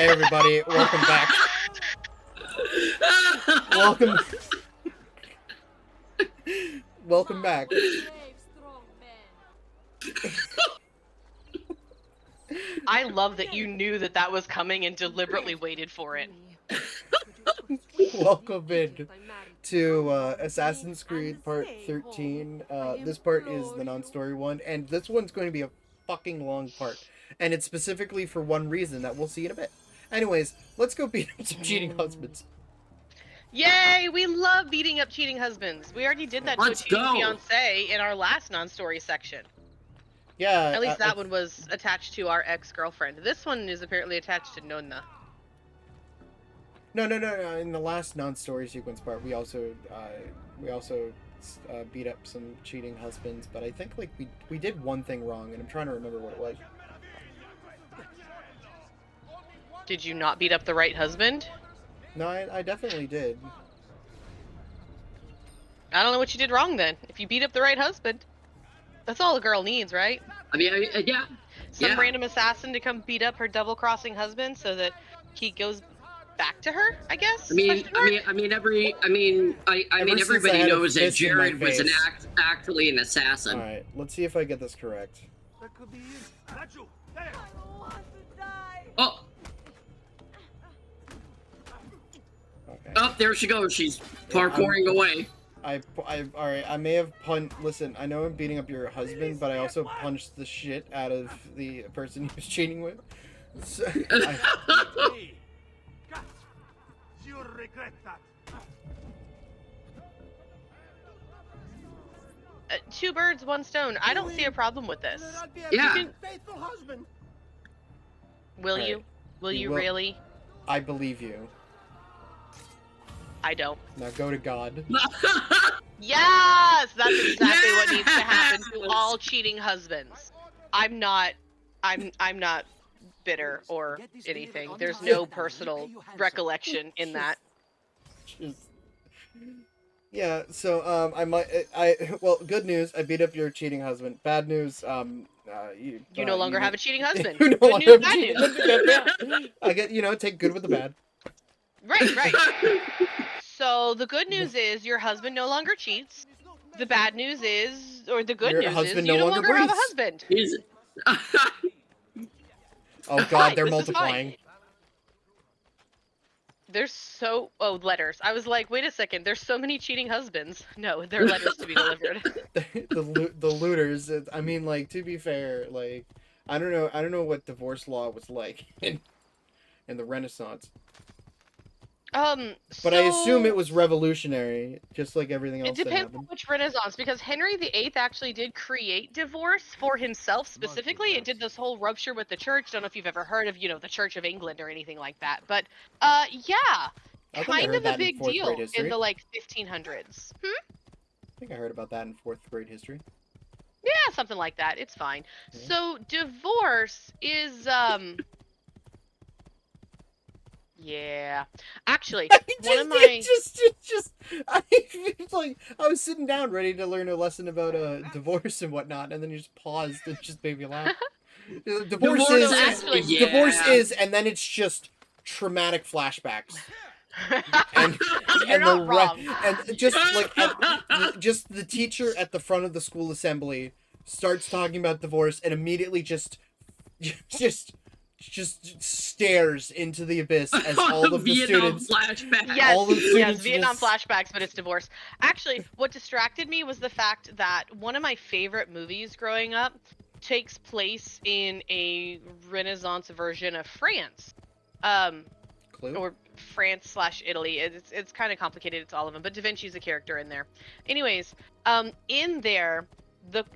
Hey everybody, welcome back. Welcome. Welcome back. I love that you knew that that was coming and deliberately waited for it. Welcome in to Assassin's Creed Part 13. This part is the non-story one, and this one's going to be a fucking long part. And it's specifically for one reason that we'll see in a bit. Anyways, let's go beat up some cheating husbands. Yay! We love beating up cheating husbands. We already did that to a cheating fiance in our last non-story section. Yeah. At least that one was attached to our ex-girlfriend. This one is apparently attached to Nonna. No. In the last non-story sequence part, we also beat up some cheating husbands. But I think like we did one thing wrong, and I'm trying to remember what it was. Did you not beat up the right husband? No, I definitely did. I don't know what you did wrong then. If you beat up the right husband, that's all a girl needs, right? I mean, yeah. Some random assassin to come beat up her double-crossing husband so that he goes back to her, I guess. I mean, everybody knows that Jared was actually an assassin. All right, let's see if I get this correct. Oh. Okay. Oh, there she goes. She's parkouring away. All right. I may have Listen, I know I'm beating up your husband, but I also punched the shit out of the person he was cheating with. So, You'll regret that. Two birds, one stone. I don't see a problem with this. Yeah. Faithful husband. Will you? Will you really? I believe you. I don't. Now go to God. Yes! That's exactly what needs to happen to all cheating husbands. I'm not bitter or anything. There's no personal recollection in that. Yeah, so well, good news, I beat up your cheating husband. Bad news, you no longer have a cheating husband. You no Good longer news, have bad cheating news. husband. I get, take good with the bad. Right. So the good news is your husband no longer cheats. The bad news is, or the good news is, you no longer have a husband. Oh god, they're multiplying. There's letters. I was like, wait a second, there's so many cheating husbands. No, they're letters to be delivered. the looters. I mean, like, to be fair, like, I don't know what divorce law was like in the Renaissance. But I assume it was revolutionary, just like everything else. It depends on which Renaissance, because Henry VIII actually did create divorce for himself specifically. It did this whole rupture with the church. Don't know if you've ever heard of, the Church of England or anything like that. But, yeah, kind of a big deal in the, 1500s. I think I heard about that in 4th grade history. Yeah, something like that. It's fine. Yeah. So, divorce is, yeah, actually, one of my I was sitting down ready to learn a lesson about divorce and whatnot, and then you just paused and just made me laugh. Divorce is, and then it's just traumatic flashbacks. And just just the teacher at the front of the school assembly starts talking about divorce and immediately just stares into the abyss as all of the students. Yes, Vietnam flashbacks, but it's divorce. Actually, what distracted me was the fact that one of my favorite movies growing up takes place in a Renaissance version of France. Or France/Italy. It's kind of complicated. It's all of them, but Da Vinci's a character in there. Anyways, in there,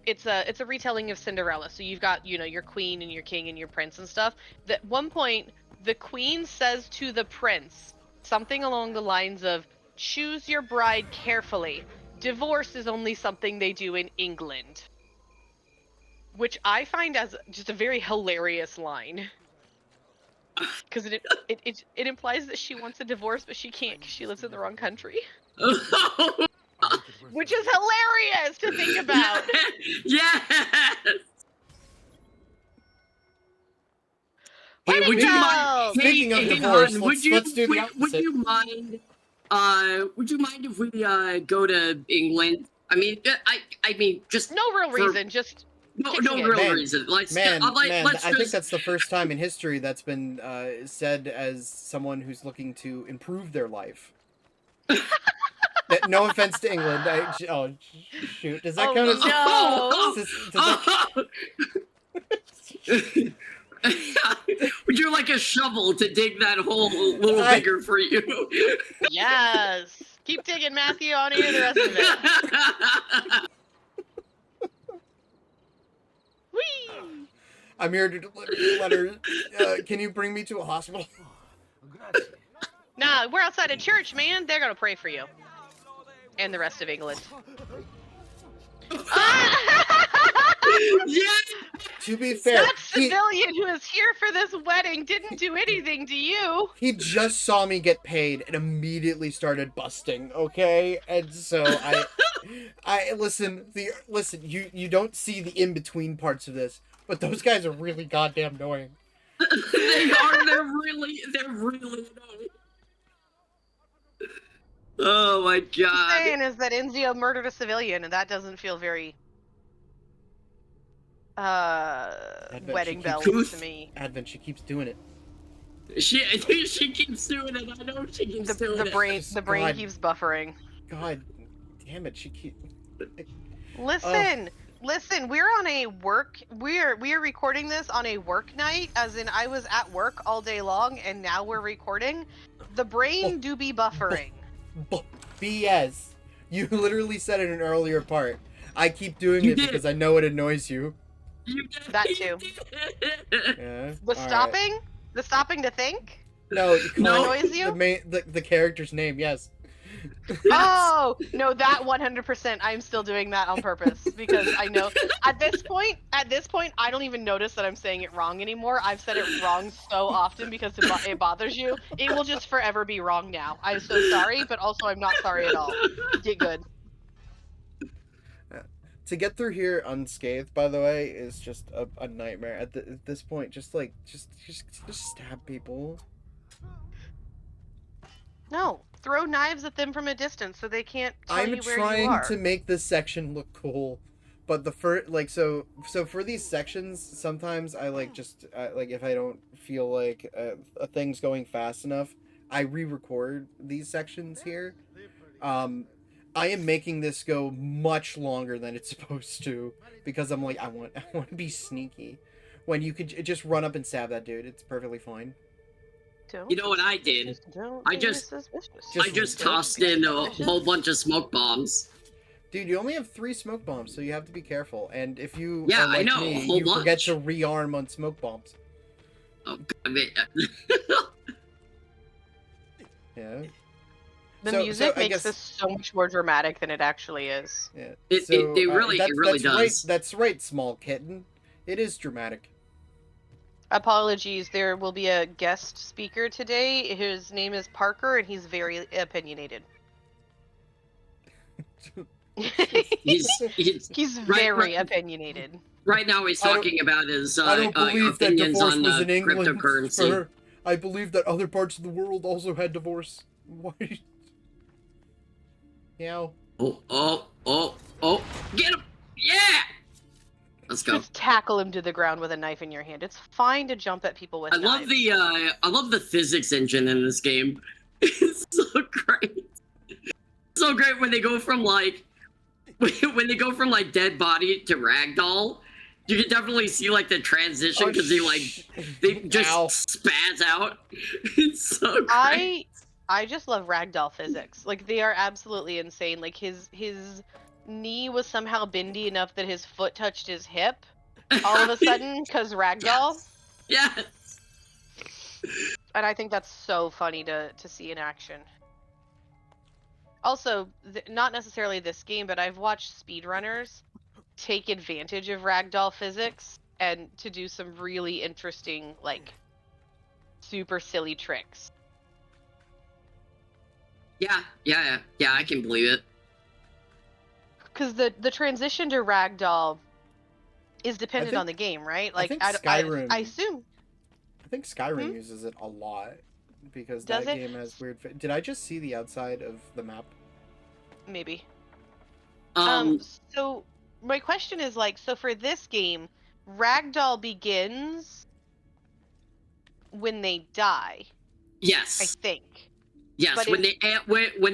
it's a retelling of Cinderella. So you've got, your queen and your king and your prince and stuff. At one point, the queen says to the prince something along the lines of, "Choose your bride carefully. Divorce is only something they do in England." Which I find as just a very hilarious line. Because it implies that she wants a divorce, but she can't because she lives in the wrong country. Which is hilarious to think about. Yes! Hey, would you mind? Speaking of divorce, let's do the opposite. Would you mind? Would you mind if we go to England? I mean, just no real reason, just no real reason. I think that's the first time in history that's been said as someone who's looking to improve their life. No offense to England. Oh shoot, does that count as? No. Would you like a shovel to dig that hole a little bigger for you? Yes. Keep digging, Matthew. I want to hear the rest of it. Whee! I'm here to deliver your letter. Can you bring me to a hospital? Nah, we're outside a church, man. They're gonna pray for you. And the rest of England. Yeah. To be fair, that civilian who is here for this wedding didn't do anything to you. He just saw me get paid and immediately started busting. Okay, and so I listen. You don't see the in between parts of this, but those guys are really goddamn annoying. They are. They're really annoying. Oh my god. What I'm saying is that Ezio murdered a civilian, and that doesn't feel very wedding bells to me. Advent, she keeps doing it. She keeps doing it. I know she keeps doing it. The brain keeps buffering. God damn it, she keeps. Listen, we're on a work. We're recording this on a work night, as in I was at work all day long, and now we're recording. The brain do be buffering. BS. You literally said it in an earlier part. I keep doing it because I know it annoys you. That too. Yeah. The stopping to think? No, annoys you? The character's name, yes. Oh, no, that 100%. I'm still doing that on purpose because I know at this point, I don't even notice that I'm saying it wrong anymore. I've said it wrong so often because it bothers you. It will just forever be wrong now. I'm so sorry, but also I'm not sorry at all. Get good. To get through here unscathed, by the way, is just a nightmare. At this point, just stab people. No, throw knives at them from a distance so they can't tell you where you are. I'm trying to make this section look cool, but the first, so for these sections, sometimes I if I don't feel like a thing's going fast enough, I re-record these sections here. I am making this go much longer than it's supposed to because I'm like I want to be sneaky. When you could just run up and stab that dude, it's perfectly fine. You know what I did? I just tossed in a whole bunch of smoke bombs. Dude, you only have 3 smoke bombs, so you have to be careful. And if you are like me, you forget to rearm on smoke bombs. Oh god, yeah. The music makes this so much more dramatic than it actually is. Yeah. It really does. Right, that's right, small kitten. It is dramatic. Apologies, there will be a guest speaker today. His name is Parker, and he's very opinionated. he's very opinionated. Right now he's talking about his opinions on cryptocurrency. I believe that other parts of the world also had divorce. Why? Meow. Oh, get him! Yeah! Let's go. Just tackle him to the ground with a knife in your hand. It's fine to jump at people with knives. I love the physics engine in this game. It's so great. So great when they go from dead body to Ragdoll. You can definitely see like the transition because they just spaz out. It's so great. I just love Ragdoll physics. Like they are absolutely insane. Like his knee was somehow bendy enough that his foot touched his hip all of a sudden because Ragdoll. Yes. And I think that's so funny to see in action. Also, not necessarily this game, but I've watched speedrunners take advantage of Ragdoll physics and to do some really interesting, like, super silly tricks. Yeah, I can believe it. Because the transition to Ragdoll is dependent on the game, right? Like, I think Skyrim. I assume. I think Skyrim uses it a lot because Does that it? game has weird. Did I just see the outside of the map? Maybe. So my question is like, so for this game, Ragdoll begins when they die. Yes. I think. Yes, But when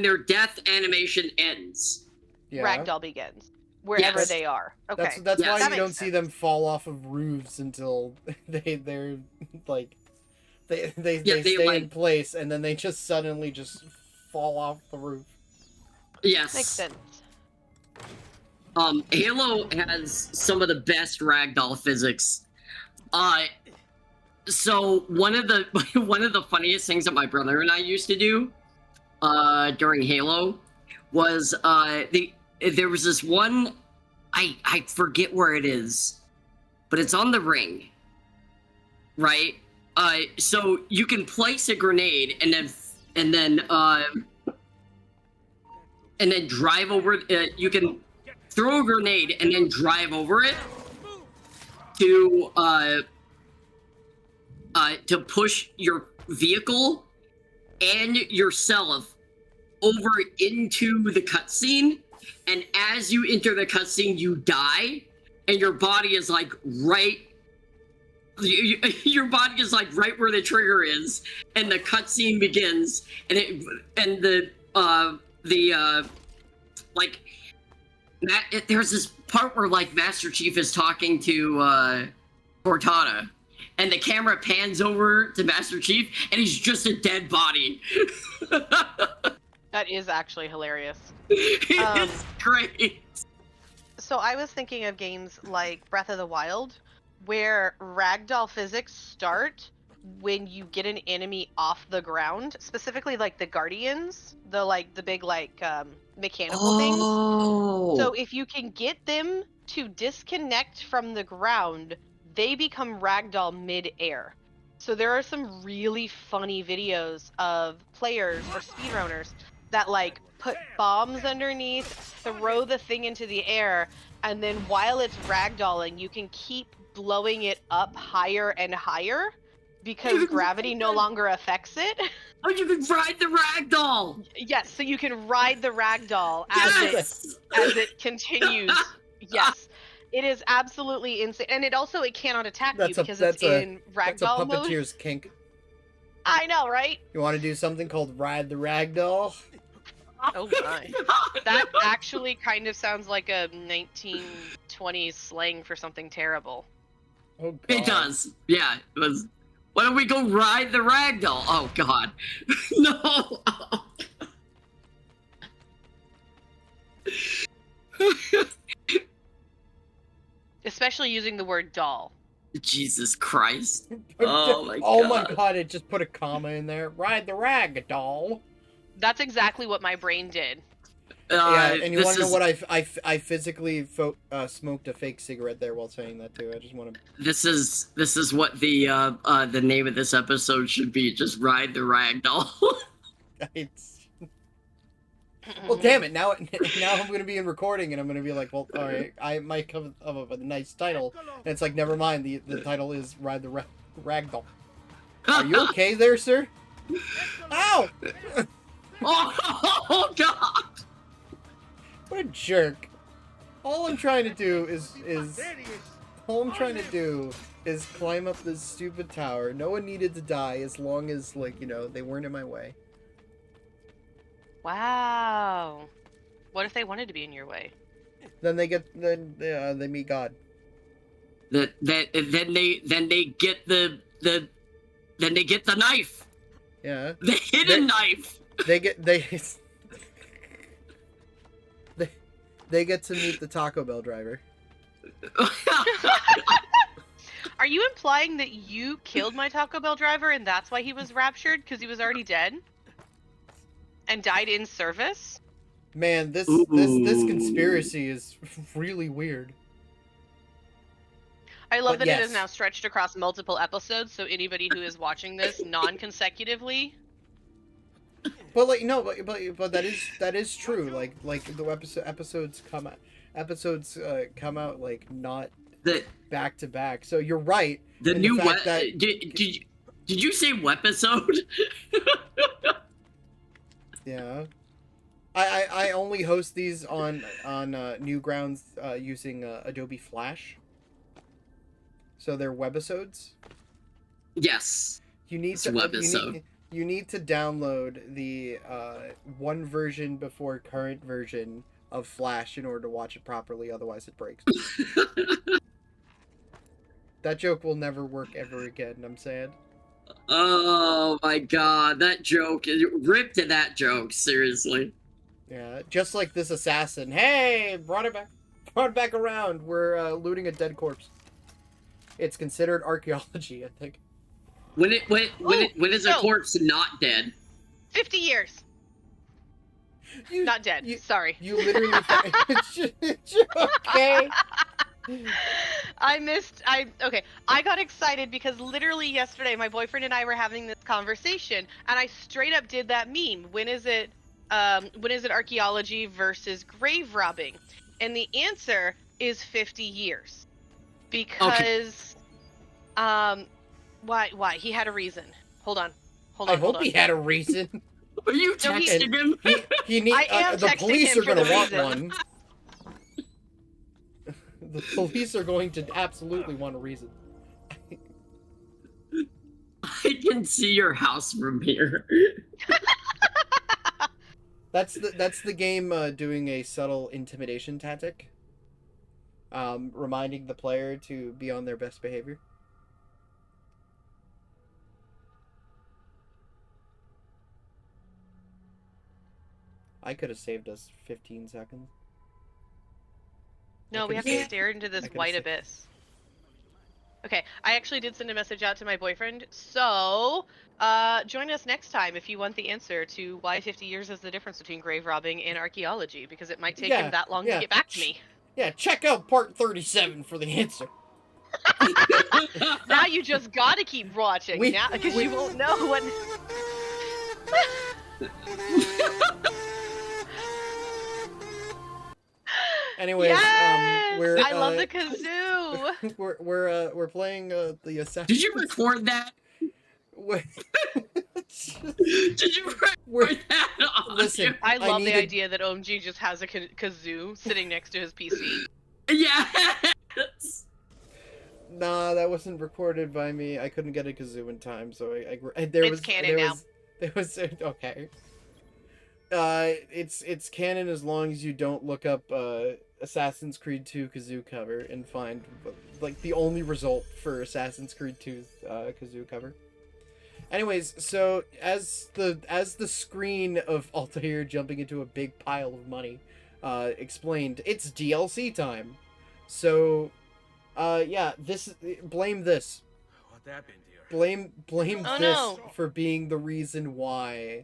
their death animation ends. Yeah. Ragdoll begins wherever Yes. they are. Okay. That's Yes. why That you don't makes see sense. them fall off of roofs until they're like they stay like- in place and then they just suddenly just fall off the roof. Yes. Makes sense. Halo has some of the best ragdoll physics. So one of the funniest things that my brother and I used to do during Halo was there was this one, I forget where it is, but it's on the ring, right? So you can place a grenade and then drive over. You can throw a grenade and then drive over it to push your vehicle and yourself over into the cutscene, and as you enter the cutscene, you die, and your body is like right. Your body is like right where the trigger is, and the cutscene begins, there's this part where like Master Chief is talking to Cortana, and the camera pans over to Master Chief, and he's just a dead body. That is actually hilarious. It's great. So I was thinking of games like Breath of the Wild, where ragdoll physics start when you get an enemy off the ground, specifically like the Guardians, the big mechanical things. So if you can get them to disconnect from the ground, they become ragdoll mid-air. So there are some really funny videos of players or speedrunners that like put bombs underneath, throw the thing into the air, and then while it's ragdolling, you can keep blowing it up higher and higher because gravity no longer affects it. Oh, you can ride the ragdoll. Yes, so you can ride the ragdoll Yes. as it continues. Yes. It is absolutely insane. And it cannot attack you because it's in That's a ragdoll mode. puppeteer's kink. I know, right? You want to do something called Ride the Ragdoll? Oh my. That actually kind of sounds like a 1920s slang for something terrible. Oh god. It does. Yeah, it was. Why don't we go ride the ragdoll? Oh god. No. Especially using the word doll. Jesus Christ. Oh my god. Oh my god, it just put a comma in there. Ride the Ragdoll. That's exactly what my brain did. Yeah, and you want to know what I physically smoked a fake cigarette there while saying that too. I just want to. This is what the name of this episode should be. Just ride the ragdoll. Well, damn it! Now I'm gonna be in recording, and I'm gonna be like, well, all right, I might come up with a nice title, and it's like, never mind. The title is Ride the Ragdoll. Are you okay there, sir? Ow! Oh god! What a jerk! All I'm trying to do is climb up this stupid tower. No one needed to die as long as, like, you know, they weren't in my way. Wow. What if they wanted to be in your way? Then they meet God. Then they get the knife. Yeah. The hidden knife. They get to meet the Taco Bell driver. Are you implying that you killed my Taco Bell driver and that's why he was raptured? Because he was already dead? And died in service? Man, this conspiracy is really weird. I love But that yes. it is now stretched across multiple episodes, so anybody who is watching this non-consecutively. But like no, but that is true. Like the episodes come out like not back to back. So you're right. The in new the fact that Did you say webisode? Yeah. I only host these on Newgrounds using Adobe Flash. So they're webisodes. Yes. You need It's to webisode. you need to download the one version before current version of Flash in order to watch it properly, otherwise it breaks. That joke will never work ever again, I'm sad. Oh my god, that joke. Rip to that joke, seriously. Yeah, just like this assassin. Hey, brought it back around. We're looting a dead corpse. It's considered archaeology, I think. When is a corpse not dead? 50 years. Not dead. Sorry. You literally. Okay. Okay. I got excited because literally yesterday my boyfriend and I were having this conversation, and I straight up did that meme. When is it archaeology versus grave robbing? And the answer is 50 years. Because, why? He had a reason. Hold on. I hope he had a reason. Are you texting him? He need, I am the texting police him are for going the to want reason. one. The police are going to absolutely want a reason. I can see your house from here. That's the game doing a subtle intimidation tactic. Reminding the player to be on their best behavior. I could have saved us 15 seconds. No, we have to stare into this white abyss. Okay, I actually did send a message out to my boyfriend, so join us next time if you want the answer to why 50 years is the difference between grave robbing and archaeology, because it might take him that long to get back to me. Yeah, check out part 37 for the answer. Now you just gotta keep watching, because you won't know what... Anyways, yes! we're I love the kazoo. we're playing the assassin. Did you record that? Did you record that? Listen, I love the idea that OMG just has a kazoo sitting next to his PC. Yes. Nah, that wasn't recorded by me. I couldn't get a kazoo in time, so It's canon now. There was okay. It's canon as long as you don't look up Assassin's Creed 2 kazoo cover and find like the only result for Assassin's Creed 2's kazoo cover. Anyways, so as the screen of Altair jumping into a big pile of money explained, it's DLC time. So yeah, blame this. What happened here? Blame this for being the reason why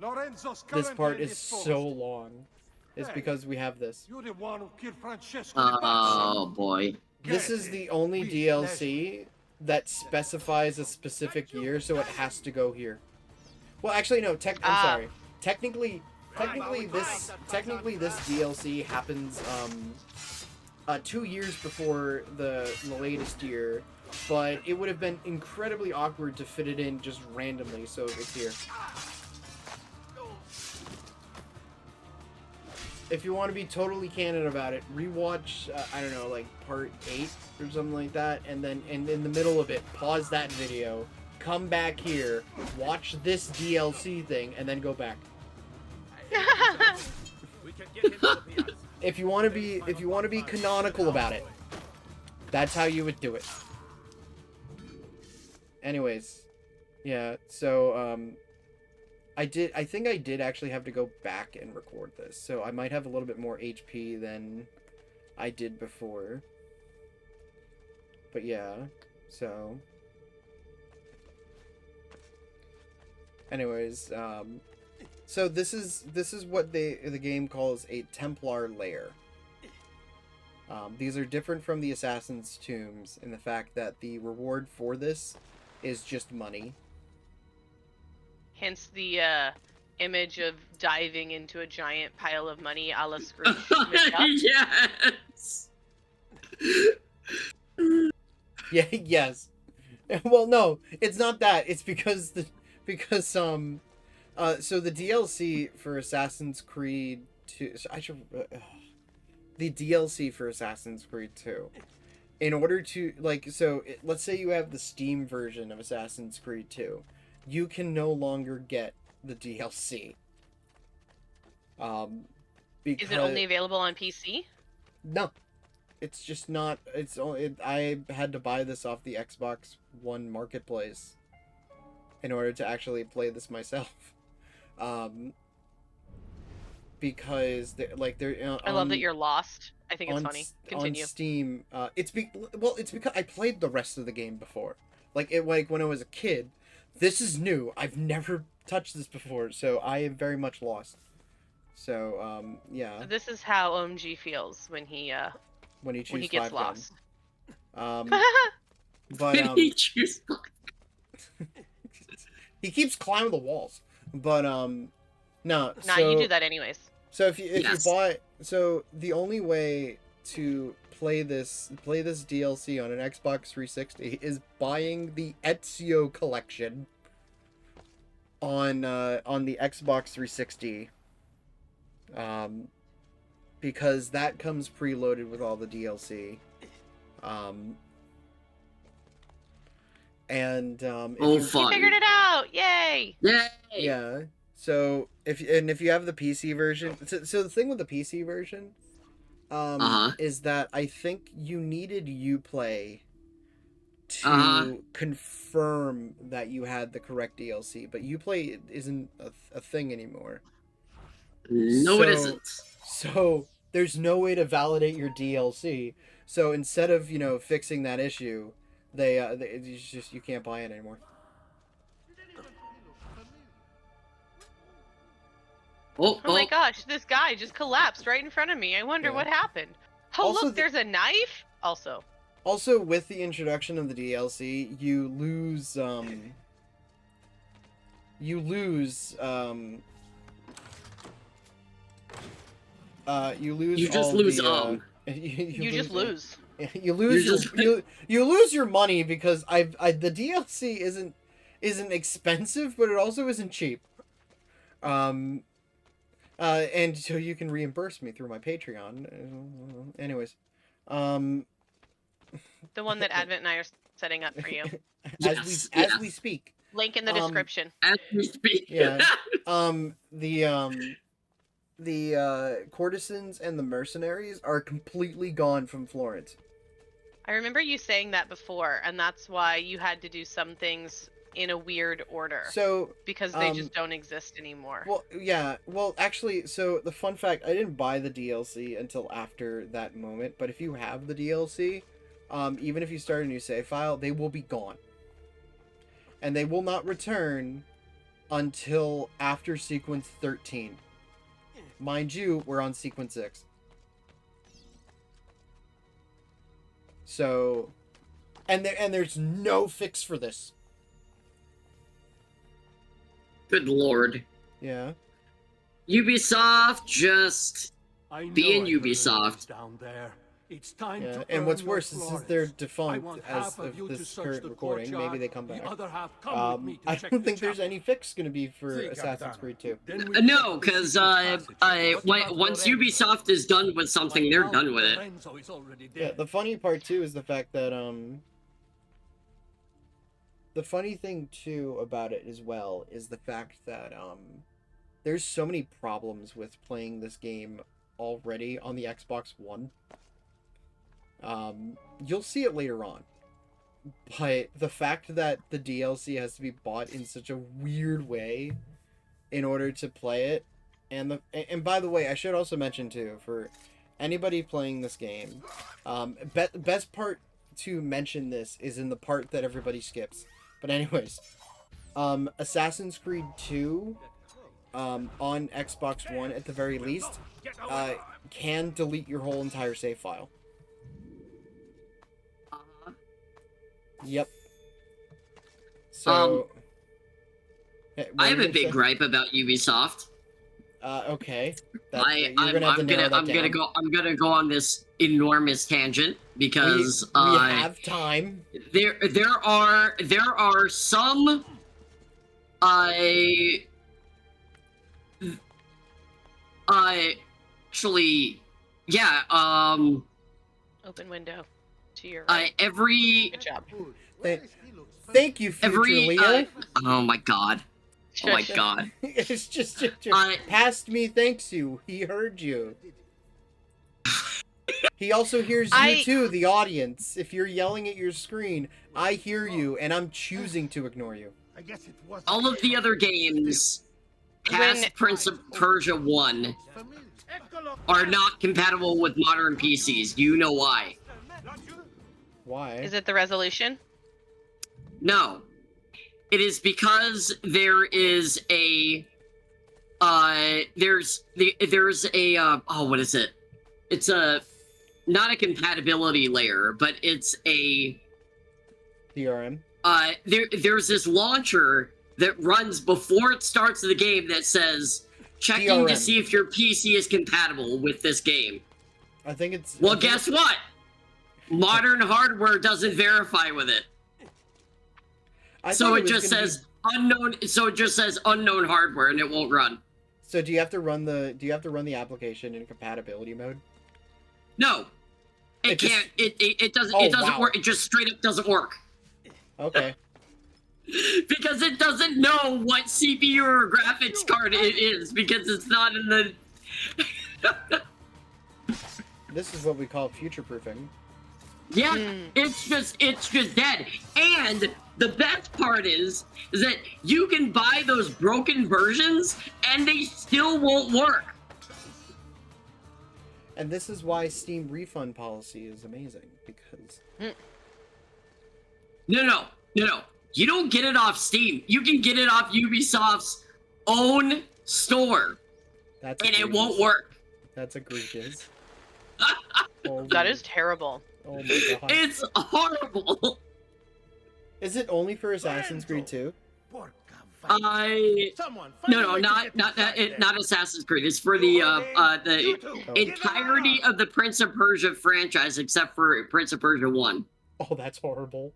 this part is so long. It's because we have this. You're the one who killed Francesco. Oh boy. This is the only DLC that specifies a specific year, so it has to go here. Well, actually, no. I'm sorry. Technically, this DLC happens 2 years before the latest year, but it would have been incredibly awkward to fit it in just randomly, so it's here. If you want to be totally candid about it, rewatch, I don't know, like part 8 or something like that, and then in the middle of it, pause that video, come back here, watch this DLC thing, and then go back. If you want to be canonical about it, that's how you would do it. Anyways, yeah, so I think I did actually have to go back and record this, so I might have a little bit more HP than I did before. But yeah, so anyways, so this is what the game calls a Templar lair. These are different from the Assassin's Tombs in the fact that the reward for this is just money. Hence the image of diving into a giant pile of money a la Scrooge. Yes. Yeah, yes. Well, no, it's not that. It's because so the DLC for Assassin's Creed 2, so I should the DLC for Assassin's Creed 2. In order to let's say you have the Steam version of Assassin's Creed 2, you can no longer get the DLC. Is it only available on PC? No, it's just not. I had to buy this off the Xbox One Marketplace in order to actually play this myself. Because I love that you're lost. I think it's funny. Continue. On Steam, it's because I played the rest of the game before. Like when I was a kid. This is new. I've never touched this before, so I am very much lost. So, yeah. This is how OMG feels when he gets lost. But he choose. He keeps climbing the walls, but no. Nah, you do that anyways. So if you buy, so the only way to play this DLC on an Xbox 360 is buying the Ezio collection on the Xbox 360. Because that comes preloaded with all the DLC. You figured it out! Yay! Yay! Yeah. So if you have the PC version, so the thing with the PC version, is that I think you needed Uplay to confirm that you had the correct DLC, but Uplay isn't a thing anymore. No, it isn't. So there's no way to validate your DLC. So instead of fixing that issue, you can't buy it anymore. Oh my gosh, this guy just collapsed right in front of me. I wonder what happened. Oh, also, look, there's a knife? Also, with the introduction of the DLC, you lose you just lose your money because the DLC isn't expensive, but it also isn't cheap. And so you can reimburse me through my Patreon. Anyways, the one that Advent and I are setting up for you. as we speak. Link in the description. As we speak. Yeah. The courtesans and the mercenaries are completely gone from Florence. I remember you saying that before, and that's why you had to do some things in a weird order. So because they just don't exist anymore. Well, yeah. Well, actually, so the fun fact, I didn't buy the DLC until after that moment, but if you have the DLC, even if you start a new save file, they will be gone. And they will not return until after sequence 13. Mind you, we're on sequence 6. So, and there's no fix for this. Good lord. Yeah. Ubisoft just being Ubisoft. Down there. It's time yeah, to and what's worse is Florence. They're defunct as of this current recording. Maybe they come back. I don't think there's any fix going to be for Assassin's Creed 2. No, because once Ubisoft is done with something, they're done with it. Yeah, the funny part too is the fact that the funny thing too about it as well is the fact that there's so many problems with playing this game already on the Xbox One. You'll see it later on, but the fact that the DLC has to be bought in such a weird way in order to play it, and by the way, I should also mention too, for anybody playing this game, best part to mention this is in the part that everybody skips. But anyways, Assassin's Creed 2 on Xbox One at the very least can delete your whole entire save file. Yep. So I have a big gripe about Ubisoft. Okay. You're gonna have to narrow that down. I'm gonna go on this enormous tangent because we have time. There are some actually, yeah, open window to your right. Good job. Thank you, CostumeLia. Oh my god. Oh my god. It's just past me thanks you. He heard you. He also hears you too, the audience. If you're yelling at your screen, I hear you, and I'm choosing to ignore you. All of the other games past Prince of Persia 1 are not compatible with modern PCs. Do you know why? Why? Is it the resolution? No. It is because there is a there's a oh, what is it? It's not a compatibility layer, but it's a DRM. There's this launcher that runs before it starts the game that says checking DRM. to see if your PC is compatible with this game. I think it's Well, guess what? Modern hardware doesn't verify with it. So it just says unknown. So it just says unknown hardware, and it won't run. So do you have to run the application in compatibility mode? No, it can't. It doesn't. Oh, it doesn't wow. work. It just straight up doesn't work. Okay. Because it doesn't know what CPU or graphics card it is because it's not in the. This is what we call future-proofing. Yeah, it's just dead. And the best part is that you can buy those broken versions and they still won't work. And this is why Steam refund policy is amazing, because No. You don't get it off Steam. You can get it off Ubisoft's own store. That's and egregious. It won't work. That's egregious. That is terrible. Oh my god. It's horrible. Is it only for Assassin's Creed 2? No, not Assassin's Creed. It's for the entirety of the Prince of Persia franchise except for Prince of Persia 1. Oh, that's horrible.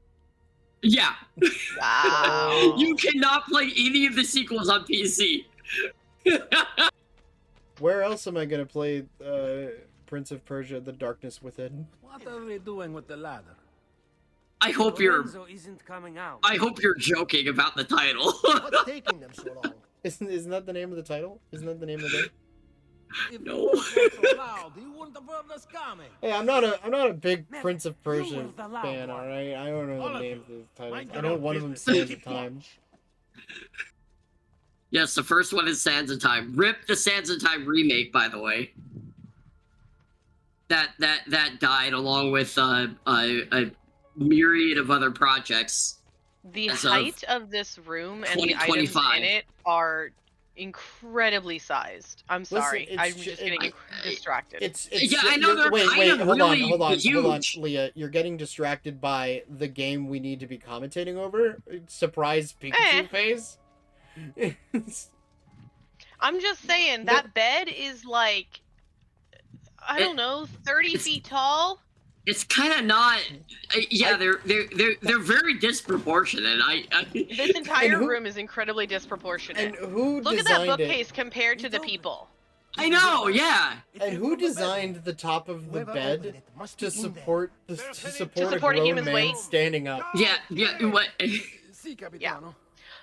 Yeah. Wow. You cannot play any of the sequels on PC. Where else am I gonna play Prince of Persia: The Darkness Within? What are we doing with the ladder? I hope you're Lorenzo isn't coming out. I hope you're joking about the title. What's taking them so long? Isn't that the name of the title? Isn't that the name of the game? No. Hey, I'm not a big Prince of Persia fan, alright? I don't know the names of the titles. I know one of them Sands of Time. Yes, the first one is Sands of Time. Rip the Sands of Time remake, by the way. That died along with a myriad of other projects. The height of this room and the items in it are incredibly sized. I'm sorry. Listen, I'm just getting distracted. Yeah, I know they're wait, hold on, Leah. You're getting distracted by the game we need to be commentating over. Surprise Pikachu face. I'm just saying that bed is like, I don't know, 30 feet tall. It's kind of not. Yeah, they're very disproportionate. This entire room is incredibly disproportionate. And who Look at that bookcase compared to the people. I know, yeah. And who designed the top of the bed to support a a human's grown man weight? standing up? Yeah. What? Yeah.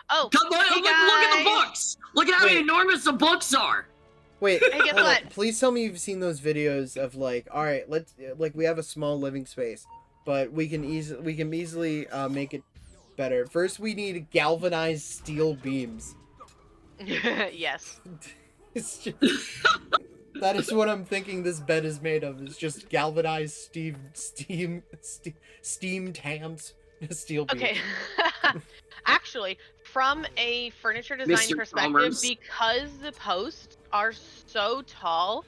Oh, look at the books. Look at how enormous the books are. Wait, hey, guess what? Please tell me you've seen those videos of like, all right, we have a small living space, but we can easily make it better. First, we need galvanized steel beams. Yes. It's just, that is what I'm thinking this bed is made of. It's just galvanized steamed hams, steel beams. Okay. Actually, from a furniture design perspective, because the posts are so tall,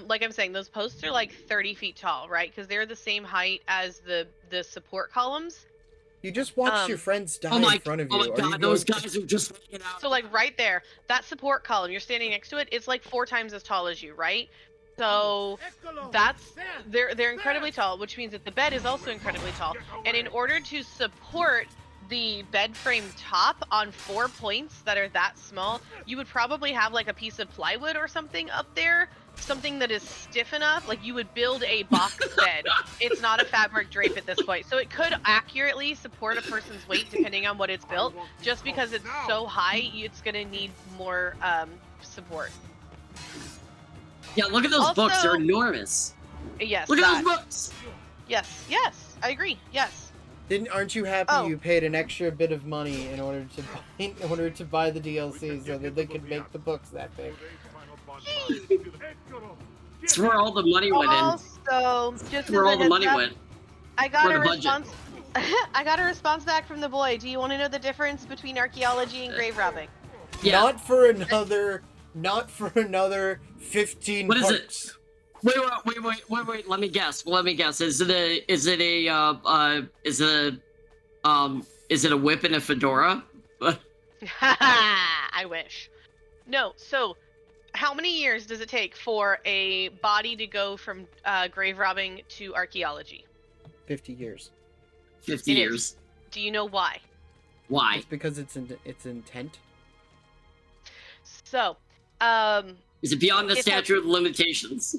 like I'm saying, those posts are like 30 feet tall, right? Because they're the same height as the support columns. You just watched your friends die in front of you. Oh my god, those guys are just hanging out. So like right there, that support column, you're standing next to it, it's like 4 times as tall as you, right? So they're incredibly tall, which means that the bed is also incredibly tall. And in order to support the bed frame top on 4 points that are that small, you would probably have like a piece of plywood or something up there, something that is stiff enough. Like you would build a box bed. It's not a fabric drape at this point, so it could accurately support a person's weight depending on what it's built. Just because it's so high, it's gonna need more support. Yeah, look at those Also, books. They're enormous. Yes. Look at those books. Yes. I agree. Yes. Aren't you happy you paid an extra bit of money in order to buy the DLC so that they could make the books that big? It's where all the money went in. Also, just where all the money went. I got a response. I got a response back from the boy. Do you want to know the difference between archaeology and grave robbing? Yeah. Not for another 15 What is parts. it? Wait. Let me guess. Is it a whip and a fedora? I wish. No. So, how many years does it take for a body to go from grave robbing to archaeology? 50 years. 50 years. Do you know why? Why? It's because it's intent. So, is it beyond the statute of limitations?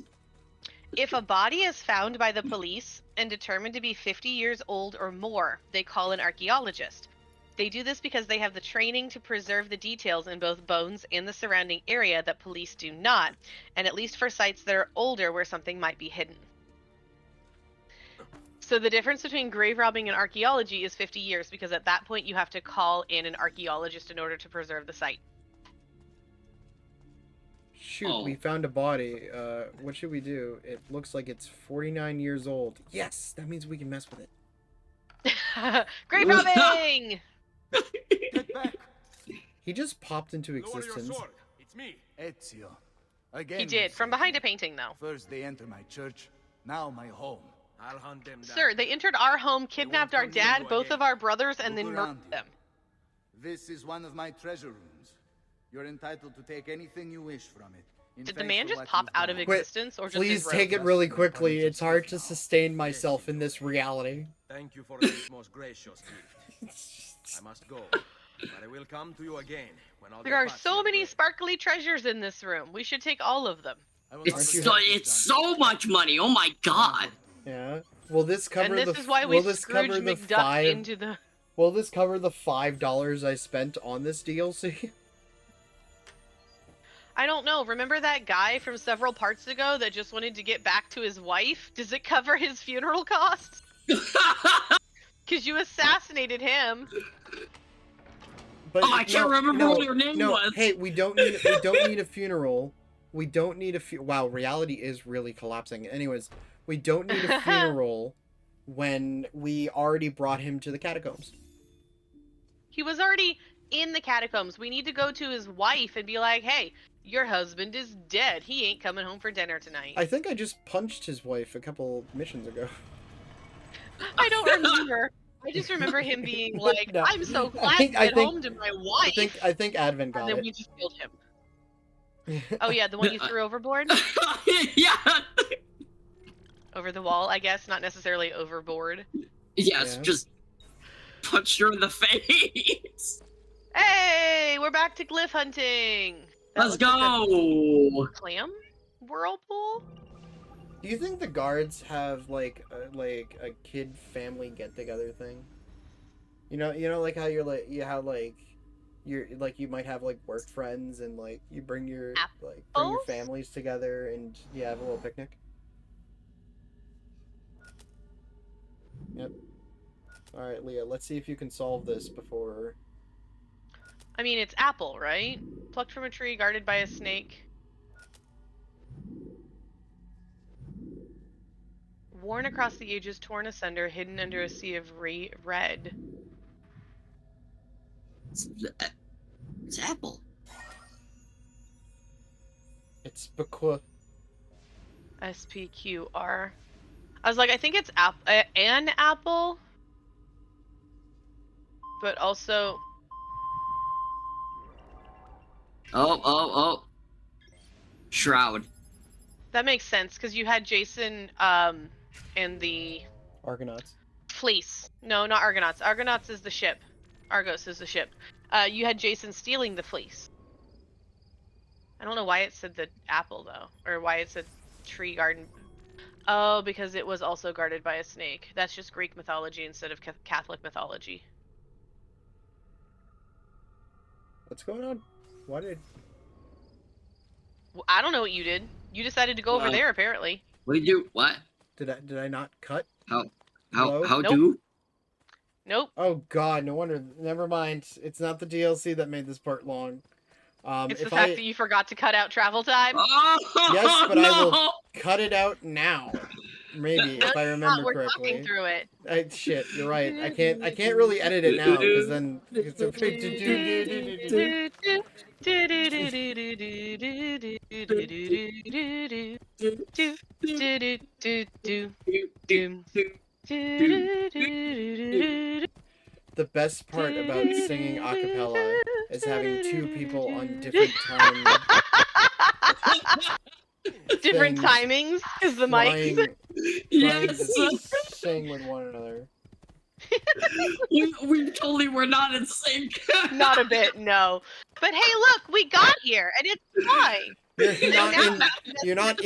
If a body is found by the police and determined to be 50 years old or more, they call an archaeologist. They do this because they have the training to preserve the details in both bones and the surrounding area that police do not, and at least for sites that are older where something might be hidden. So the difference between grave robbing and archaeology is 50 years, because at that point you have to call in an archaeologist in order to preserve the site. Shoot, we found a body. What should we do? It looks like it's 49 years old. Yes, that means we can mess with it. Grave robbing! Get back. He just popped into existence. It's me, Ezio. Again, he did, from behind a painting, though. First they enter my church, now my home. I'll hunt them down. Sir, they entered our home, kidnapped our dad, both of our brothers, and then murdered them. This is one of my treasure rooms. You're entitled to take anything you wish from it. Did the man just pop out of existence, or just please take it really quickly. It's hard to sustain myself in this reality. Thank you for this most gracious gift. I must go, but I will come to you again when all. There are so many sparkly treasures in this room. We should take all of them. It's so much money. Oh my god. Yeah. Will this cover and this is why we Scrooge McDuck into the. Will this cover the $5 I spent on this DLC? I don't know. Remember that guy from several parts ago that just wanted to get back to his wife? Does it cover his funeral costs? Because you assassinated him. But I can't remember what her name was. Hey, we don't need a funeral. We don't need a wow, reality is really collapsing. Anyways, we don't need a funeral when we already brought him to the catacombs. He was already in the catacombs. We need to go to his wife and be like, hey, your husband is dead. He ain't coming home for dinner tonight. I think I just punched his wife a couple missions ago. I don't remember. I just remember him being like, no, I'm so glad to get home to my wife. I think Advent got it. And then we just killed him. Oh yeah, the one you threw overboard? Yeah. Over the wall, I guess, not necessarily overboard. Yes, just punched her in the face. Hey, we're back to glyph hunting. Let's go. Clam whirlpool. Do you think the guards have like a kid family get together thing? You know, like how you're like you might have like work friends and like you bring your families together and you have a little picnic. Yep. All right, Leah. Let's see if you can solve this before. I mean, it's apple, right? Plucked from a tree, guarded by a snake. Worn across the ages, torn asunder, hidden under a sea of red. It's apple. It's Bequa. SPQR. I was like, I think it's an apple. but also... Oh. Shroud. That makes sense, because you had Jason in the... Argonauts. Fleece. No, not Argonauts. Argonauts is the ship. Argos is the ship. You had Jason stealing the fleece. I don't know why it said the apple, though. Or why it said tree garden. Oh, because it was also guarded by a snake. That's just Greek mythology instead of Catholic mythology. What's going on? Why did... Well, I don't know what you did. You decided to go over there, apparently. What did you... What? Did I not cut? How Nope. do? Nope. Oh god, no wonder. Never mind. It's not the DLC that made this part long. It's the fact that you forgot to cut out travel time. Oh, Yes, but no! I will cut it out now. Maybe if I remember We're correctly. talking through it. Shit, you're right. I can't really edit it now because then it's the best part about singing a cappella is having two people on different time. Different timings is the mic. Trying Yes. to sing with one another. we totally were not in sync. Not a bit, no. But hey, look, we got here, and it's fine. You're not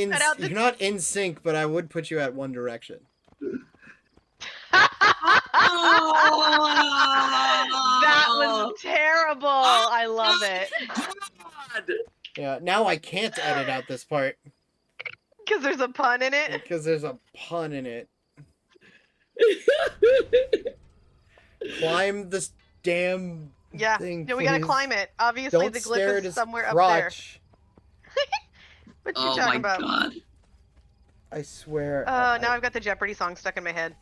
in sync, but I would put you at One Direction. That was terrible. I love it. God. Yeah, now I can't edit out this part. Because there's a pun in it? Because there's a pun in it. Climb this damn thing, we gotta please. climb it. Obviously, Don't the stare glyph at is his somewhere crotch. up there. What you Oh talking my about? god. I swear. Now I've got the Jeopardy song stuck in my head.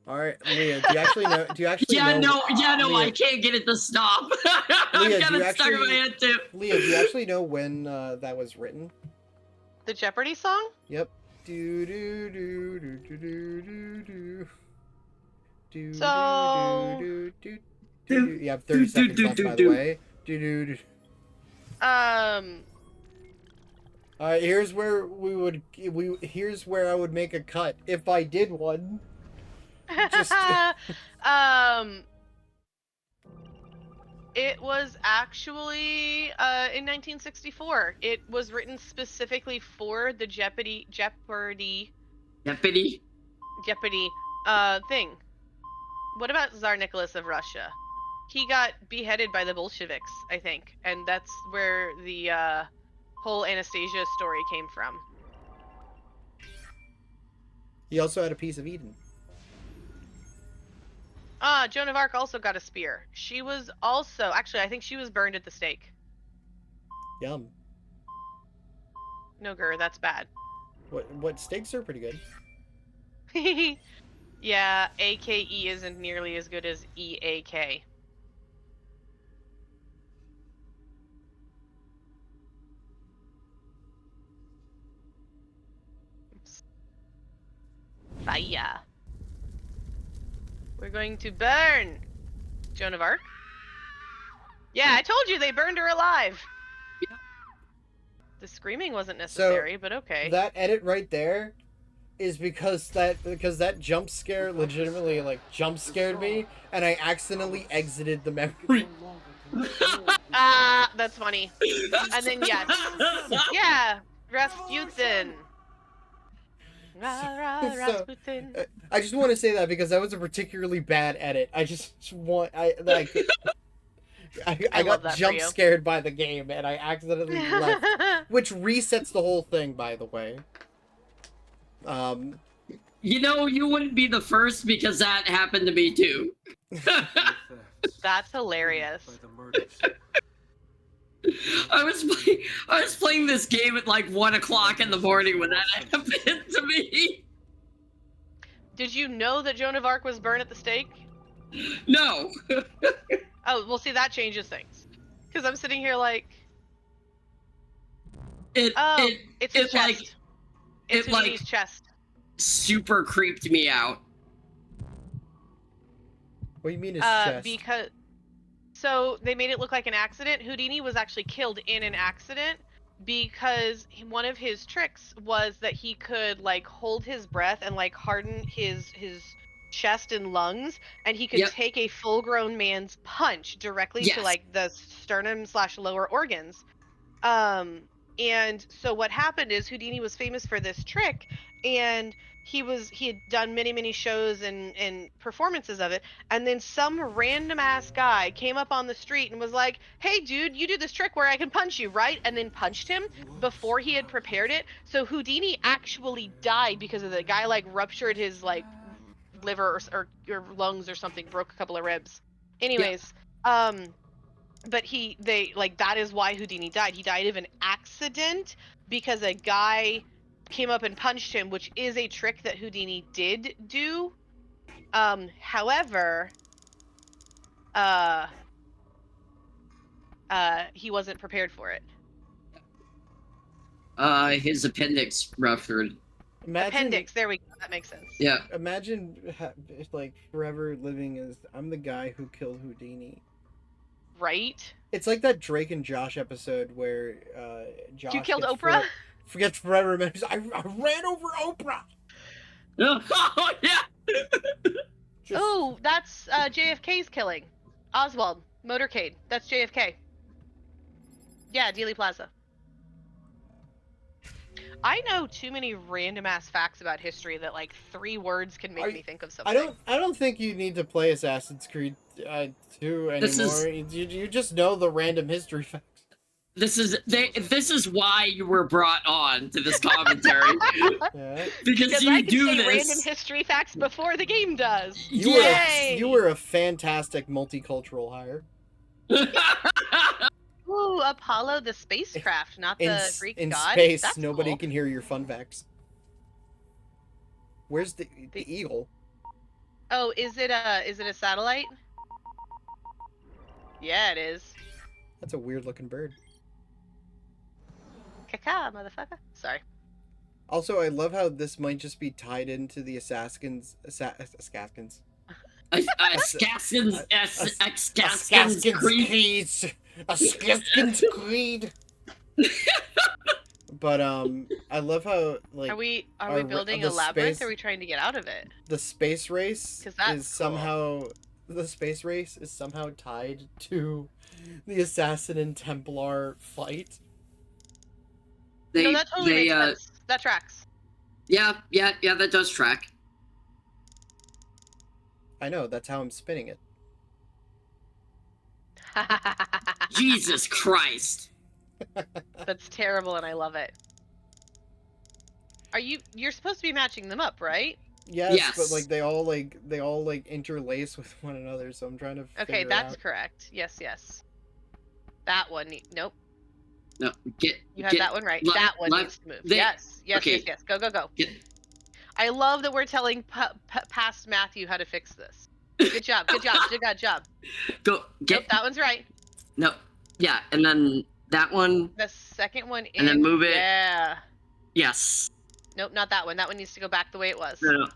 All right, Leah. Do you actually know? I Leah, can't get it to stop. Leah, I've got it stuck in my head too. Leah, do you actually know when that was written? The Jeopardy song? Yep. Do do do do do do do do. Do, So- do, do, do, do, do. You have 30 seconds left, by the way. Do, do, do. All right, here's where here's where I would make a cut if I did one. Just It was actually in 1964. It was written specifically for the Jeopardy thing. What about Tsar Nicholas of Russia? He got beheaded by the Bolsheviks, I think, and that's where the whole Anastasia story came from. he also had a piece of Eden. Joan of Arc also got a spear. She was also, actually, I think she was burned at the stake. Yum. No, Gur, that's bad. What steaks are pretty good. Yeah, AKE isn't nearly as good as EAK. Oops. Fire. We're going to burn Joan of Arc. Yeah, I told you they burned her alive. Yeah. The screaming wasn't necessary, but okay. That edit right there is because that jump scare legitimately jump scared me, and I accidentally exited the memory. That's funny. And then yeah, Rasputin. Rasputin. I just want to say that because that was a particularly bad edit. I got jump scared by the game and I accidentally left, which resets the whole thing, by the way. You wouldn't be the first because that happened to me too. That's hilarious. I was playing this game at 1 o'clock in the morning when that happened to me. Did you know that Joan of Arc was burned at the stake? No. Oh, well, see, that changes things. Because I'm sitting here it's his chest. It's Houdini's chest. Super creeped me out. What do you mean his chest? Because so they made it look like an accident. Houdini was actually killed in an accident because one of his tricks was that he could like hold his breath and like harden his chest and lungs, and he could take a full-grown man's punch directly to like the sternum / lower organs. And so what happened is Houdini was famous for this trick, and he had done many shows and performances of it, and then some random ass guy came up on the street and was like, "Hey dude, you do this trick where I can punch you, right?" And then punched him before he had prepared it. So Houdini actually died because of the guy like ruptured his like liver or lungs or something, broke a couple of ribs. Anyways, but that is why Houdini died. He died of an accident because a guy came up and punched him, which is a trick that Houdini did do. However, he wasn't prepared for it. His appendix ruptured. Appendix, there we go. That makes sense. Yeah. Imagine, like, forever living as, I'm the guy who killed Houdini. Right? It's like that Drake and Josh episode where Josh... You killed Oprah? Forgets forever remembers, I ran over Oprah! Oh, yeah! Oh, that's JFK's killing. Oswald, motorcade. That's JFK. Yeah, Dealey Plaza. I know too many random ass facts about history that like 3 words can make me think of something. I don't think you need to play Assassin's Creed 2 anymore. You just know the random history facts. This is why you were brought on to this commentary. Yeah. Because I you can do say this. random history facts before the game does. You were a fantastic multicultural hire. Ooh, Apollo the spacecraft, not the Greek in god. space, That's nobody cool. can hear your fun facts. Where's the eagle? Oh, is it a satellite? Yeah, it is. That's a weird looking bird. Caca, motherfucker. Sorry. Also, I love how this might just be tied into the Assassins Creed. But I love how like are we building a labyrinth? Or are we trying to get out of it? The space race is somehow tied to the Assassin and Templar fight. No, that totally makes sense. That tracks. Yeah, that does track. I know, that's how I'm spinning it. Jesus Christ. That's terrible and I love it. You're supposed to be matching them up, right? Yes, but like they all interlace with one another, so I'm trying to figure Okay, that's out. correct. Yes. That one nope. No, you had that one right. That one needs to move. Yes. Go. I love that we're telling past Matthew how to fix this. Good job. Go. Nope, that one's right. No. Yeah, and then that one. The second one And then move it. Yeah. Yes. Nope, not that one. That one needs to go back the way it was. No,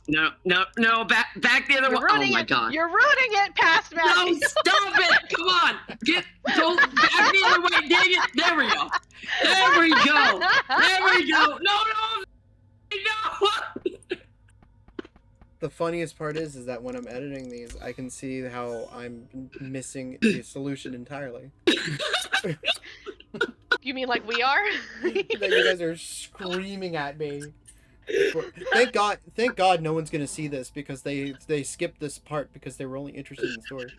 back the other one. Oh my god. You're ruining it, past Matthew. No, stop it! Come on! Go back the other way, dang it! There we go! No! The funniest part is that when I'm editing these, I can see how I'm missing the solution entirely. You mean like we are? That you guys are screaming at me. Thank God no one's gonna see this because they skipped this part because they were only interested in the story.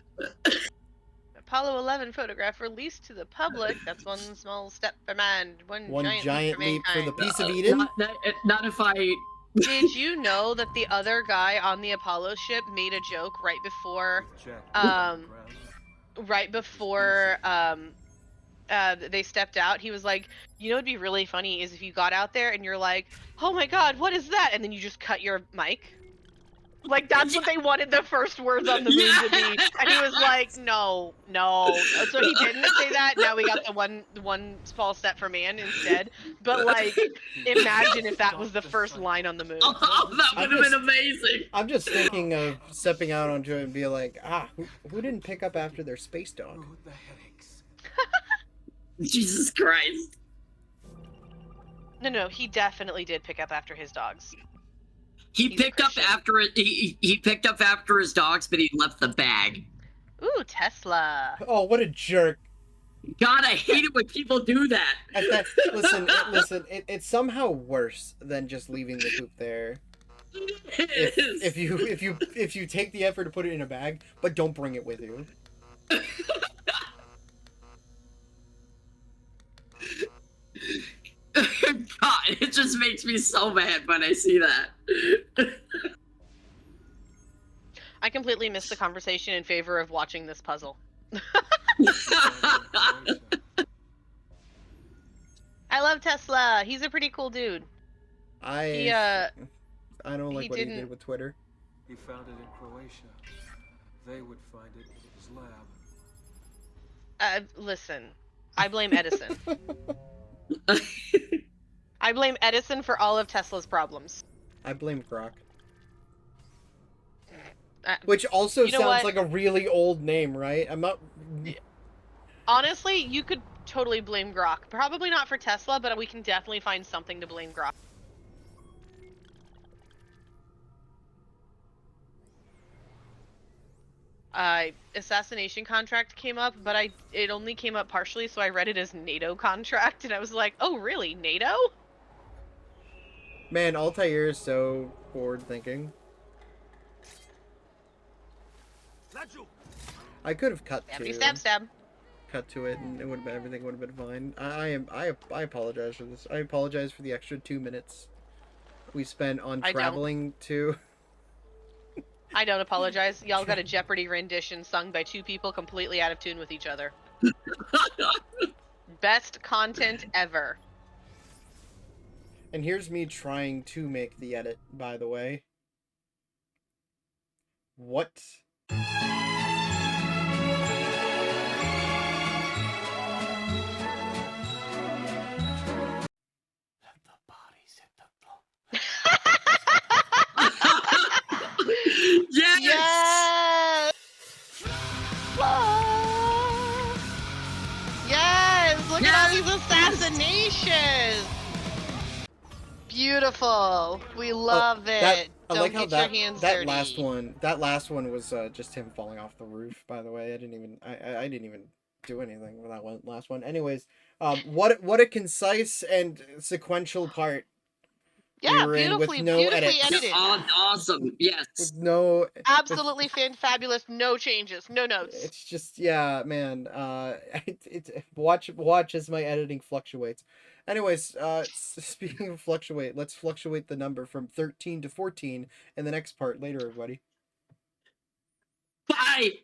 Apollo 11 photograph released to the public. That's one small step for man, one giant leap for the piece of Eden. Eden. Not if I. Did you know that the other guy on the Apollo ship made a joke right before they stepped out? He was like, you know what'd be really funny is if you got out there and you're like, oh my god, what is that? And then you just cut your mic. Like, that's what they wanted the first words on the moon to be. And he was like, no. So he didn't say that. Now we got the one small step for man instead. But, like, imagine if that was the first line on the moon. Oh, that would have been amazing. I'm just thinking of stepping out onto it and be like, who didn't pick up after their space dog? Jesus Christ. No, he definitely did pick up after his dogs. He picked up after it. He picked up after his dogs, but he left the bag. Ooh, Tesla. Oh, what a jerk! God, I hate it when people do that. Listen, it's somehow worse than just leaving the poop there. If you take the effort to put it in a bag, but don't bring it with you. God, it just makes me so mad when I see that. I completely missed the conversation in favor of watching this puzzle. I love Tesla. He's a pretty cool dude. I don't like what he did with Twitter. He found it in Croatia. They would find it in his lab. Listen, I blame Edison. I blame Edison for all of Tesla's problems. I blame Grok. Which also sounds like a really old name, right? I'm not... Honestly, you could totally blame Grok. Probably not for Tesla, but we can definitely find something to blame Grok. Assassination contract came up, but it only came up partially, so I read it as NATO contract, and I was like, oh really, NATO? Man, Altair is so forward thinking. I could have cut to it, and it would have been, everything would have been fine. I apologize for this. I apologize for the extra 2 minutes we spent on traveling to. I don't apologize. Y'all got a Jeopardy rendition sung by two people completely out of tune with each other. Best content ever. And here's me trying to make the edit, by the way. What? Yes! Yes! Oh! Yes! Look at all these assassinations! Beautiful. We love it. Don't get your hands dirty. That last one was just him falling off the roof, by the way. I didn't even do anything with that last one. Anyways, what a concise and sequential part. Yeah, beautifully edited. Awesome, yes. With no... Absolutely fabulous, no changes, no notes. It's just, yeah, man. Watch as my editing fluctuates. Anyways, speaking of fluctuate, let's fluctuate the number from 13 to 14 in the next part later, everybody. Bye!